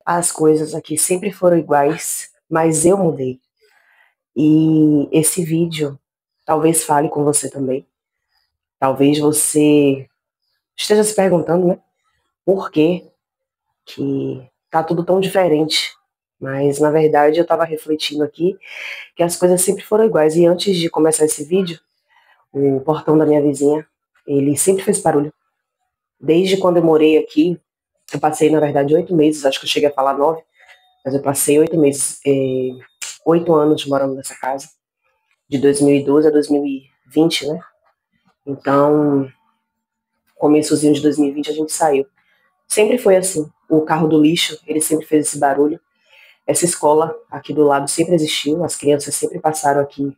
As coisas aqui sempre foram iguais, mas eu mudei. E esse vídeo talvez fale com você também. Talvez você esteja se perguntando, né? Por que tá tudo tão diferente? Mas na verdade eu estava refletindo aqui que as coisas sempre foram iguais. E antes de começar esse vídeo, o portão da minha vizinha, ele sempre fez barulho. Desde quando eu morei aqui, eu passei, na verdade, 8 meses, acho que eu cheguei a falar 9, mas eu passei 8 meses, 8 anos morando nessa casa, de 2012 a 2020, né? Então, começozinho de 2020 a gente saiu. Sempre foi assim. O carro do lixo, ele sempre fez esse barulho. Essa escola aqui do lado sempre existiu, as crianças sempre passaram aqui.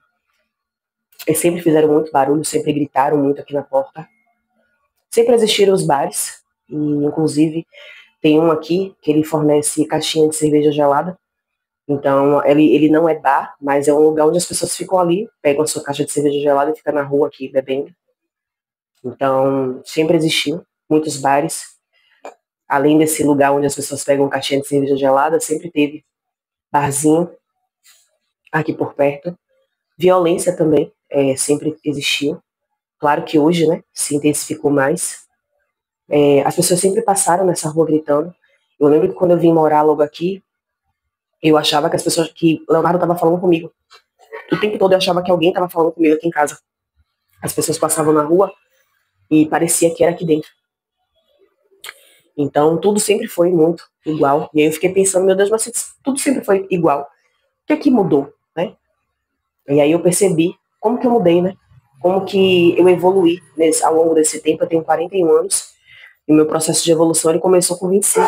Eles sempre fizeram muito barulho, sempre gritaram muito aqui na porta. Sempre existiram os bares, e inclusive tem um aqui que ele fornece caixinha de cerveja gelada. Então, ele não é bar, mas é um lugar onde as pessoas ficam ali, pegam a sua caixa de cerveja gelada e ficam na rua aqui bebendo. Então, sempre existiu muitos bares. Além desse lugar onde as pessoas pegam caixinha de cerveja gelada, sempre teve barzinho aqui por perto. Violência também sempre existiu. Claro que hoje, né, se intensificou mais. As pessoas sempre passaram nessa rua gritando. Eu lembro que quando eu vim morar logo aqui, eu achava que as pessoas, que Leonardo estava falando comigo. O tempo todo eu achava que alguém estava falando comigo aqui em casa. As pessoas passavam na rua e parecia que era aqui dentro. Então tudo sempre foi muito igual. E aí eu fiquei pensando, meu Deus, mas tudo sempre foi igual. O que é que mudou, né? E aí eu percebi como que eu mudei, né? Como que eu evoluí ao longo desse tempo. Eu tenho 41 anos e o meu processo de evolução ele começou com 25.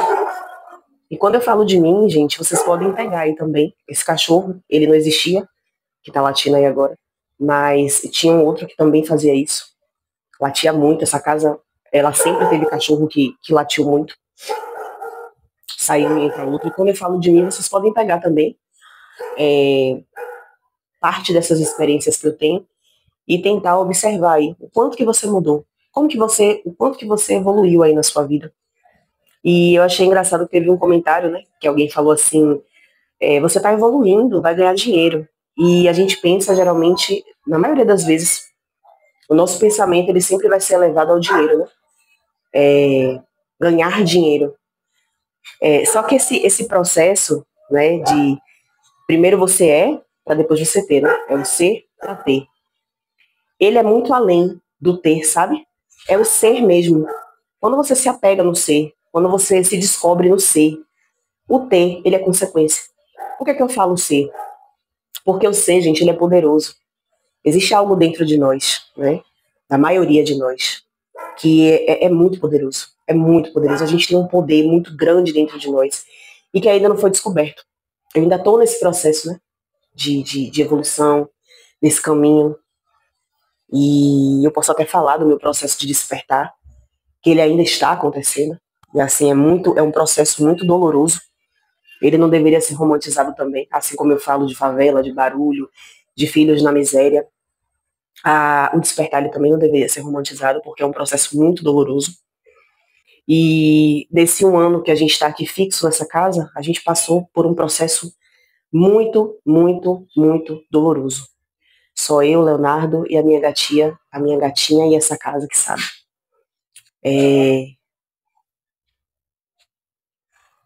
E quando eu falo de mim, gente, vocês podem pegar aí também. Esse cachorro, ele não existia, que tá latindo aí agora. Mas tinha um outro que também fazia isso. Latia muito. Essa casa, ela sempre teve cachorro que latiu muito. Saía um e entra outro. E quando eu falo de mim, vocês podem pegar também parte dessas experiências que eu tenho e tentar observar aí o quanto que você mudou. O quanto que você evoluiu aí na sua vida. E eu achei engraçado que teve um comentário, né, que alguém falou assim, você está evoluindo, vai ganhar dinheiro. E a gente pensa, geralmente, na maioria das vezes, o nosso pensamento, ele sempre vai ser elevado ao dinheiro, né? Ganhar dinheiro. Só que esse processo, né, de primeiro você para depois você ter, né? É o ser para ter. Ele é muito além do ter, sabe? É o ser mesmo. Quando você se apega no ser, quando você se descobre no ser, o ter, ele é consequência. Por que eu falo ser? Porque o ser, gente, ele é poderoso. Existe algo dentro de nós, né? Da maioria de nós, que é muito poderoso. É muito poderoso. A gente tem um poder muito grande dentro de nós e que ainda não foi descoberto. Eu ainda estou nesse processo, né? De evolução, nesse caminho. E eu posso até falar do meu processo de despertar, que ele ainda está acontecendo. E assim, é um processo muito doloroso. Ele não deveria ser romantizado também, assim como eu falo de favela, de barulho, de filhos na miséria. O despertar ele também não deveria ser romantizado, porque é um processo muito doloroso. E desse 1 ano que a gente está aqui fixo nessa casa, a gente passou por um processo muito, muito, muito doloroso. Só eu, Leonardo e a minha gatinha e essa casa que sabe.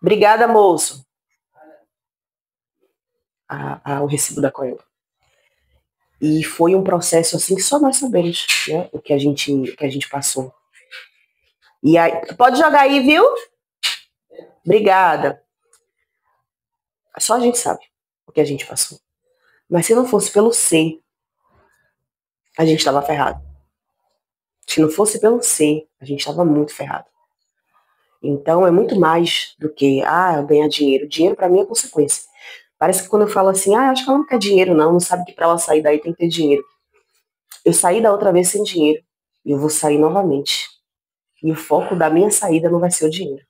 Obrigada, moço. O recibo da Coelho. E foi um processo assim que só nós sabemos, né? O que a gente passou. E aí, pode jogar aí, viu? Obrigada. Só a gente sabe o que a gente passou. Mas se não fosse pelo ser, a gente estava ferrado. Se não fosse pelo ser, a gente estava muito ferrado. Então é muito mais do que ganhar dinheiro. Dinheiro para mim é consequência. Parece que quando eu falo assim, acho que ela não quer dinheiro não sabe que para ela sair daí tem que ter dinheiro. Eu saí da outra vez sem dinheiro e eu vou sair novamente. E o foco da minha saída não vai ser o dinheiro.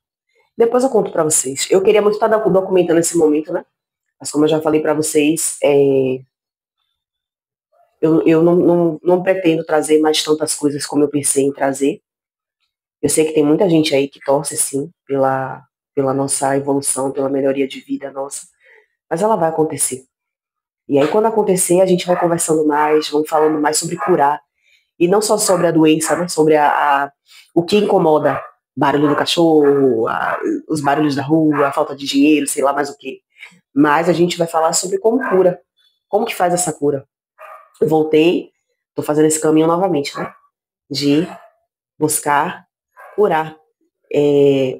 Depois eu conto para vocês. Eu queria muito estar documentando esse momento, né? Mas como eu já falei para vocês, eu não pretendo trazer mais tantas coisas como eu pensei em trazer. Eu sei que tem muita gente aí que torce, sim, pela nossa evolução, pela melhoria de vida nossa, mas ela vai acontecer. E aí, quando acontecer, a gente vai conversando mais, vamos falando mais sobre curar. E não só sobre a doença, né? Sobre o que incomoda. Barulho do cachorro, os barulhos da rua, a falta de dinheiro, sei lá mais o quê. Mas a gente vai falar sobre como cura. Como que faz essa cura? Eu voltei, tô fazendo esse caminho novamente, né? De buscar curar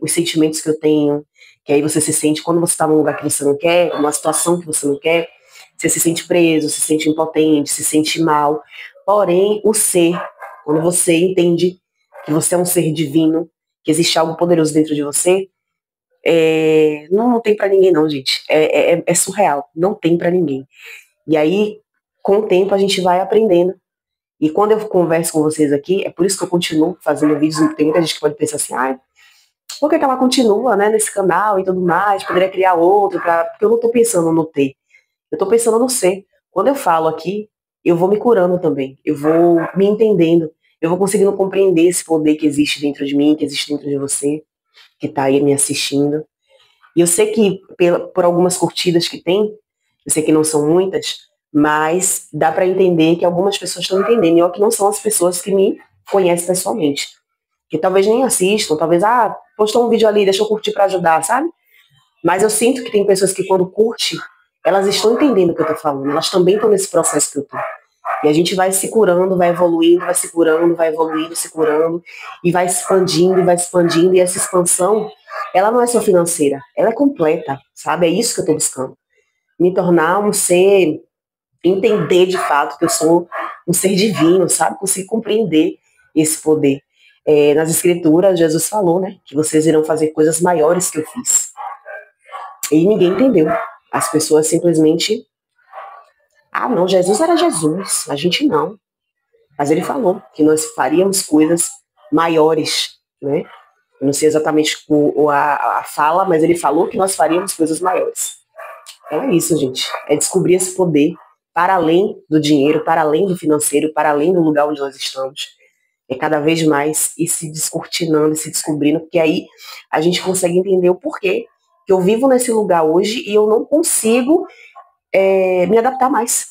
os sentimentos que eu tenho, que aí você se sente, quando você está num lugar que você não quer, numa situação que você não quer, você se sente preso, se sente impotente, se sente mal. Porém, o ser, quando você entende que você é um ser divino, que existe algo poderoso dentro de você, não tem pra ninguém não, gente. É surreal, não tem pra ninguém. E aí, com o tempo, a gente vai aprendendo. E quando eu converso com vocês aqui, é por isso que eu continuo fazendo vídeos. Tem muita gente que pode pensar assim, por que ela continua, né, nesse canal e tudo mais, poderia criar outro, porque eu não tô pensando no ter, eu tô pensando no ser. Quando eu falo aqui, eu vou me curando também, eu vou me entendendo, eu vou conseguindo compreender esse poder que existe dentro de mim, que existe dentro de você, que tá aí me assistindo. E eu sei que por algumas curtidas que tem, eu sei que não são muitas, mas dá para entender que algumas pessoas estão entendendo, e ó, que não são as pessoas que me conhecem pessoalmente, que talvez nem assistam, talvez, postou um vídeo ali, deixa eu curtir para ajudar, sabe? Mas eu sinto que tem pessoas que quando curte, elas estão entendendo o que eu tô falando, elas também estão nesse processo que eu tô. E a gente vai se curando, vai evoluindo, vai se curando, vai evoluindo, se curando, e vai expandindo, e essa expansão, ela não é só financeira, ela é completa, sabe? É isso que eu tô buscando. Me tornar um ser, entender de fato que eu sou um ser divino, sabe? Conseguir compreender esse poder. Nas escrituras, Jesus falou, né, que vocês irão fazer coisas maiores que eu fiz. E ninguém entendeu. As pessoas simplesmente, não, Jesus era Jesus, a gente não. Mas ele falou que nós faríamos coisas maiores, né? Eu não sei exatamente a fala, mas ele falou que nós faríamos coisas maiores. Então é isso, gente. É descobrir esse poder para além do dinheiro, para além do financeiro, para além do lugar onde nós estamos. É cada vez mais ir se descortinando, e se descobrindo, porque aí a gente consegue entender o porquê que eu vivo nesse lugar hoje e eu não consigo me adaptar mais.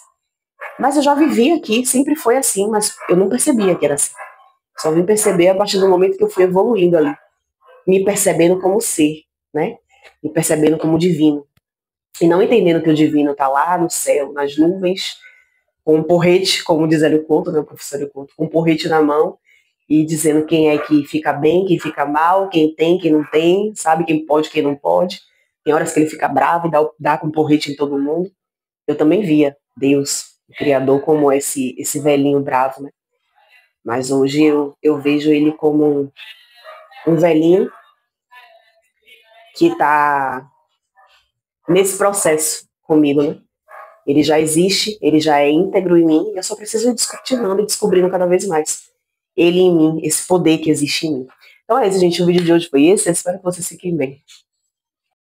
Mas eu já vivi aqui, sempre foi assim, mas eu não percebia que era assim. Só vim perceber a partir do momento que eu fui evoluindo ali, me percebendo como ser, né? Me percebendo como divino. E não entendendo que o divino está lá no céu, nas nuvens, com um porrete, como diz Hélio Couto, né, o professor Hélio Couto, com um porrete na mão, e dizendo quem é que fica bem, quem fica mal, quem tem, quem não tem, sabe, quem pode, quem não pode. Tem horas que ele fica bravo e dá com porrete em todo mundo. Eu também via Deus, o Criador, como esse velhinho bravo, né? Mas hoje eu vejo ele como um velhinho que está nesse processo comigo, né? Ele já existe, ele já é íntegro em mim, e eu só preciso ir descortinando e descobrindo cada vez mais ele em mim, esse poder que existe em mim. Então é isso, gente. O vídeo de hoje foi esse. Eu espero que vocês fiquem bem.